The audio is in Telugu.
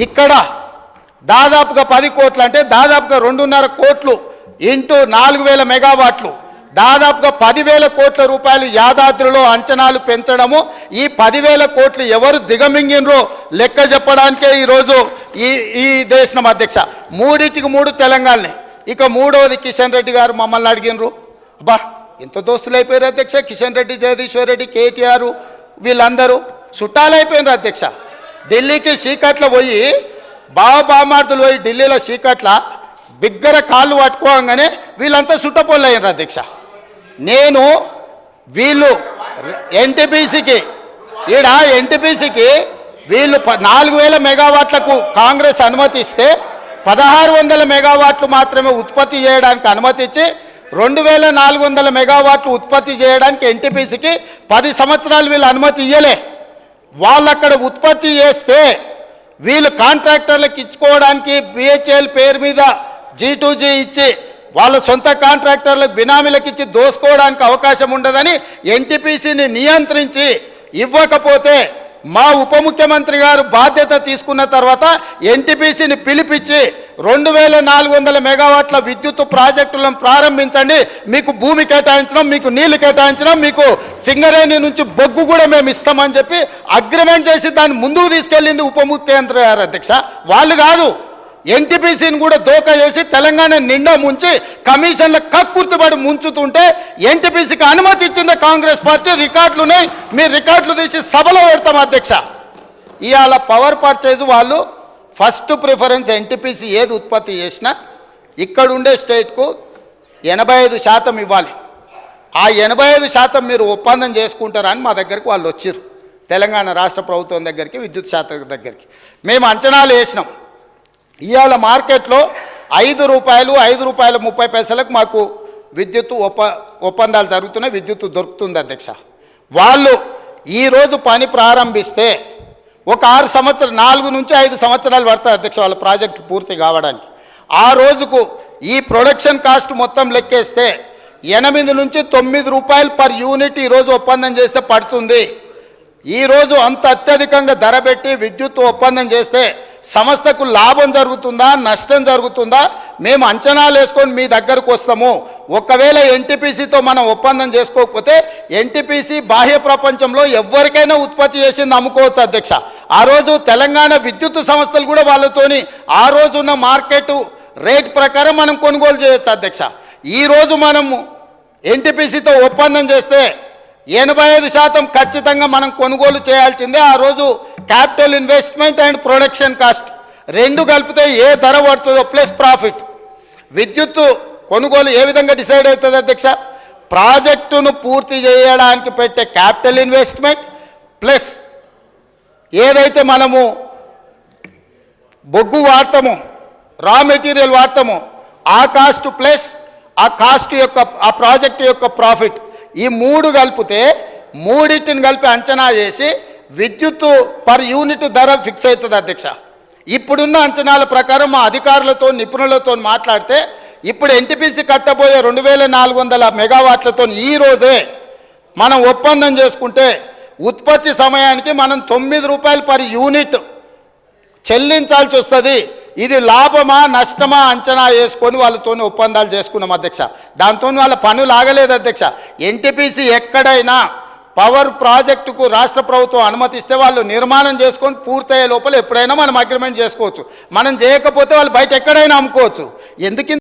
ఇక్కడ దాదాపుగా 10 కోట్లు అంటే దాదాపుగా 2.5 కోట్లు ఇంటూ 4,000 మెగావాట్లు దాదాపుగా 10,000 కోట్ల రూపాయలు యాదాద్రిలో అంచనాలు పెంచడము. ఈ 10,000 కోట్లు ఎవరు దిగమింగినరో లెక్క చెప్పడానికే ఈరోజు ఈ దేశం అధ్యక్ష. 3టికి 3 తెలంగాణనే. ఇక మూడవది కిషన్ రెడ్డి గారు మమ్మల్ని అడిగినరు. అబ్బా ఎంత దోస్తులు అయిపోయారు అధ్యక్ష. కిషన్ రెడ్డి, జగదీశ్వర్ రెడ్డి, కేటీఆర్ వీళ్ళందరూ చుట్టాలు అయిపోయినారు అధ్యక్ష. ఢిల్లీకి చీకట్ల పోయి బామార్దులు పోయి ఢిల్లీలో చీకట్ల బిగ్గర కాళ్ళు పట్టుకోగానే వీళ్ళంతా చుట్టపోళ్ళు అయ్యారు అధ్యక్ష. నేను వీళ్ళు ఎన్టీపీసీకి వీళ్ళు 4,000 మెగావాట్లకు కాంగ్రెస్ అనుమతి ఇస్తే 1,600 మెగావాట్లు మాత్రమే ఉత్పత్తి చేయడానికి అనుమతి ఇచ్చి 2,400 మెగావాట్లు ఉత్పత్తి చేయడానికి ఎన్టీపీసీకి 10 సంవత్సరాలు వీళ్ళు అనుమతి ఇయ్యలే. వాళ్ళు అక్కడ ఉత్పత్తి చేస్తే వీళ్ళు కాంట్రాక్టర్లకు ఇచ్చుకోవడానికి బిహెచ్ఎల్ పేరు మీద G2G ఇచ్చి వాళ్ళ సొంత కాంట్రాక్టర్లకు బినామీలకు ఇచ్చి దోసుకోవడానికి అవకాశం ఉండదని ఎన్టీపీసీని నియంత్రించి ఇవ్వకపోతే మా ఉప ముఖ్యమంత్రి గారు బాధ్యత తీసుకున్న తర్వాత ఎన్టీపీసీని పిలిపించి 2,400 మెగావాట్ల విద్యుత్ ప్రాజెక్టులను ప్రారంభించండి, మీకు భూమి కేటాయించడం, మీకు నీళ్లు కేటాయించడం, మీకు సింగరేణి నుంచి బొగ్గు కూడా మేము ఇస్తామని చెప్పి అగ్రిమెంట్ చేసి దాన్ని ముందుకు తీసుకెళ్ళింది ఉప ముఖ్యమంత్రి గారు అధ్యక్ష. వాళ్ళు కాదు, ఎన్టీపీసీని కూడా దోకా చేసి తెలంగాణ నిండా ముంచి కమిషన్ల కక్కుర్తిపడి ముంచుతుంటే ఎన్టీపీసీకి అనుమతి ఇచ్చింది కాంగ్రెస్ పార్టీ. రికార్డులున్నాయి, మీరు రికార్డులు తీసి సభలో పెడతాం అధ్యక్ష. ఇవాళ పవర్ పర్చేజ్ వాళ్ళు ఫస్ట్ ప్రిఫరెన్స్ ఎన్టీపీసీ ఏది ఉత్పత్తి చేసినా ఇక్కడుండే స్టేట్కు 85% ఇవ్వాలి. ఆ 85% మీరు ఒప్పందం చేసుకుంటారని మా దగ్గరికి వాళ్ళు వచ్చారు. తెలంగాణ రాష్ట్ర ప్రభుత్వం దగ్గరికి, విద్యుత్ శాఖ దగ్గరికి మేము అంచనాలు వేసినాం. ఇవాళ మార్కెట్లో ₹5.30 మాకు విద్యుత్ ఒప్పందాలు జరుగుతున్నాయి, విద్యుత్ దొరుకుతుంది అధ్యక్ష. వాళ్ళు ఈరోజు పని ప్రారంభిస్తే ఒక 4 నుంచి 5 సంవత్సరాలు పడుతుంది అధ్యక్ష వాళ్ళ ప్రాజెక్టు పూర్తి కావడానికి. ఆ రోజుకు ఈ ప్రొడక్షన్ కాస్ట్ మొత్తం లెక్కేస్తే ₹8 నుంచి ₹9 పర్ యూనిట్ ఈరోజు ఒప్పందం చేస్తే పడుతుంది. ఈరోజు అంత అత్యధికంగా ధర పెట్టి విద్యుత్ ఒప్పందం చేస్తే సంస్థకు లాభం జరుగుతుందా, నష్టం జరుగుతుందా, మేము అంచనాలు వేసుకొని మీ దగ్గరకు వస్తాము. ఒకవేళ ఎన్టీపీసీతో మనం ఒప్పందం చేసుకోకపోతే ఎన్టీపీసీ బాహ్య ప్రపంచంలో ఎవరికైనా ఉత్పత్తి చేసింది అమ్ముకోవచ్చు అధ్యక్ష. ఆ రోజు తెలంగాణ విద్యుత్ సంస్థలు కూడా వాళ్ళతోని ఆ రోజున్న మార్కెట్ రేట్ ప్రకారం మనం కొనుగోలు చేయొచ్చు అధ్యక్ష. ఈరోజు మనము ఎన్టీపీసీతో ఒప్పందం చేస్తే 85% ఖచ్చితంగా మనం కొనుగోలు చేయాల్సిందే. ఆ రోజు capital investment and production cost రెండు కలిపితే ఏ ధర పడుతుందో ప్లస్ ప్రాఫిట్. విద్యుత్ కొనుగోలు ఏ విధంగా డిసైడ్ అవుతుంది అధ్యక్ష? ప్రాజెక్టును పూర్తి చేయడానికి పెట్టే క్యాపిటల్ ఇన్వెస్ట్మెంట్ ప్లస్ ఏదైతే మనము బొగ్గు వాడతామో, రా మెటీరియల్ వాడతామో ఆ కాస్ట్ ప్లస్ ఆ కాస్ట్ యొక్క ఆ ప్రాజెక్టు యొక్క ప్రాఫిట్, ఈ 3 కలిపితే మూడింటిని కలిపి అంచనా చేసి విద్యుత్ పర్ యూనిట్ ధర ఫిక్స్ అవుతుంది అధ్యక్ష. ఇప్పుడున్న అంచనాల ప్రకారం మా అధికారులతో నిపుణులతో మాట్లాడితే ఇప్పుడు ఎన్టీపీసీ కట్టబోయే 2,400 మెగావాట్లతో ఈ రోజే మనం ఒప్పందం చేసుకుంటే ఉత్పత్తి సమయానికి మనం ₹9 పర్ యూనిట్ చెల్లించాల్సి వస్తుంది. ఇది లాభమా నష్టమా అంచనా వేసుకొని వాళ్ళతో ఒప్పందాలు చేసుకున్నాం అధ్యక్ష. దాంతో వాళ్ళ పనులు ఆగలేదు అధ్యక్ష. ఎన్టీపీసీ ఎక్కడైనా పవర్ ప్రాజెక్టుకు రాష్ట్ర ప్రభుత్వం అనుమతిస్తే వాళ్ళు నిర్మాణం చేసుకొని పూర్తయ్యే లోపల ఎప్పుడైనా మనం అగ్రిమెంట్ చేసుకోవచ్చు. మనం చేయకపోతే వాళ్ళు బయట ఎక్కడైనా అమ్ముకోవచ్చు. ఎందుకు